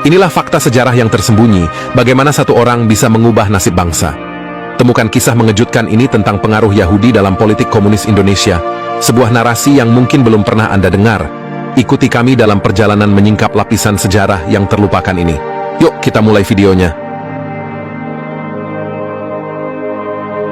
Inilah fakta sejarah yang tersembunyi, bagaimana satu orang bisa mengubah nasib bangsa. Temukan kisah mengejutkan ini tentang pengaruh Yahudi dalam politik komunis Indonesia, sebuah narasi yang mungkin belum pernah Anda dengar. Ikuti kami dalam perjalanan menyingkap lapisan sejarah yang terlupakan ini. Yuk, kita mulai videonya.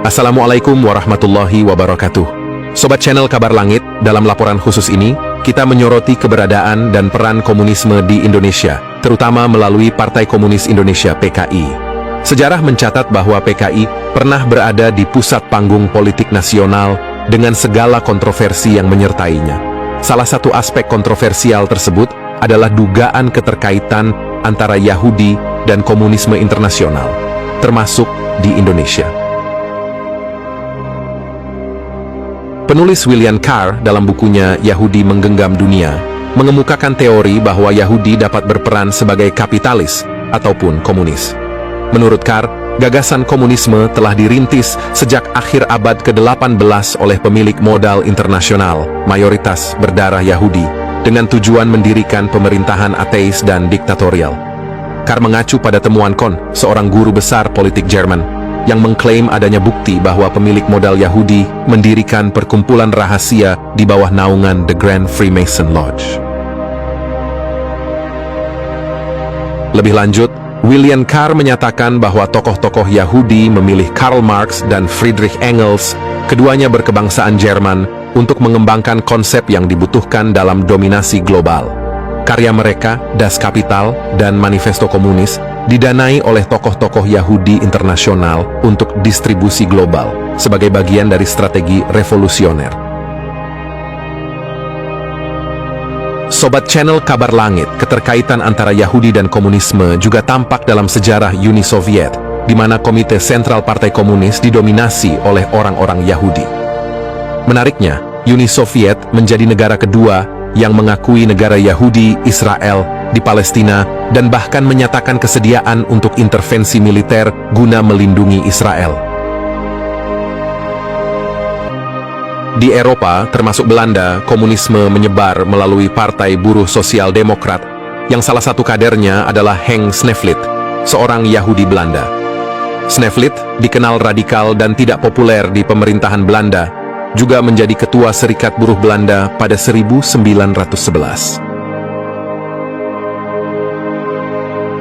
Assalamualaikum warahmatullahi wabarakatuh. Sobat channel Kabar Langit, dalam laporan khusus ini, kita menyoroti keberadaan dan peran komunisme di Indonesia, terutama melalui Partai Komunis Indonesia (PKI). Sejarah mencatat bahwa PKI pernah berada di pusat panggung politik nasional dengan segala kontroversi yang menyertainya. Salah satu aspek kontroversial tersebut adalah dugaan keterkaitan antara Yahudi dan komunisme internasional, termasuk di Indonesia. Penulis William Carr dalam bukunya Yahudi Menggenggam Dunia mengemukakan teori bahwa Yahudi dapat berperan sebagai kapitalis ataupun komunis. Menurut Carr, gagasan komunisme telah dirintis sejak akhir abad ke-18 oleh pemilik modal internasional, mayoritas berdarah Yahudi, dengan tujuan mendirikan pemerintahan ateis dan diktatorial. Carr mengacu pada temuan Kohn, seorang guru besar politik Jerman, yang mengklaim adanya bukti bahwa pemilik modal Yahudi mendirikan perkumpulan rahasia di bawah naungan The Grand Freemason Lodge. Lebih lanjut, William Carr menyatakan bahwa tokoh-tokoh Yahudi memilih Karl Marx dan Friedrich Engels, keduanya berkebangsaan Jerman, untuk mengembangkan konsep yang dibutuhkan dalam dominasi global. Karya mereka, Das Kapital dan Manifesto Komunis, didanai oleh tokoh-tokoh Yahudi internasional untuk distribusi global sebagai bagian dari strategi revolusioner. Sobat channel Kabar Langit, keterkaitan antara Yahudi dan komunisme juga tampak dalam sejarah Uni Soviet, di mana Komite Sentral Partai Komunis didominasi oleh orang-orang Yahudi. Menariknya, Uni Soviet menjadi negara kedua yang mengakui negara Yahudi Israel di Palestina dan bahkan menyatakan kesediaan untuk intervensi militer guna melindungi Israel. Di Eropa, termasuk Belanda, komunisme menyebar melalui Partai Buruh Sosial Demokrat, yang salah satu kadernya adalah Henk Snevely, seorang Yahudi Belanda. Snevely dikenal radikal dan tidak populer di pemerintahan Belanda, juga menjadi ketua Serikat Buruh Belanda pada 1911.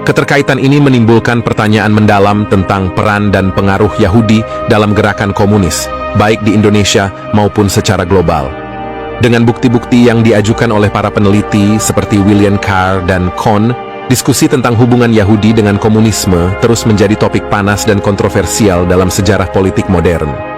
Keterkaitan ini menimbulkan pertanyaan mendalam tentang peran dan pengaruh Yahudi dalam gerakan komunis, baik di Indonesia maupun secara global. Dengan bukti-bukti yang diajukan oleh para peneliti seperti William Carr dan Kohn, diskusi tentang hubungan Yahudi dengan komunisme terus menjadi topik panas dan kontroversial dalam sejarah politik modern.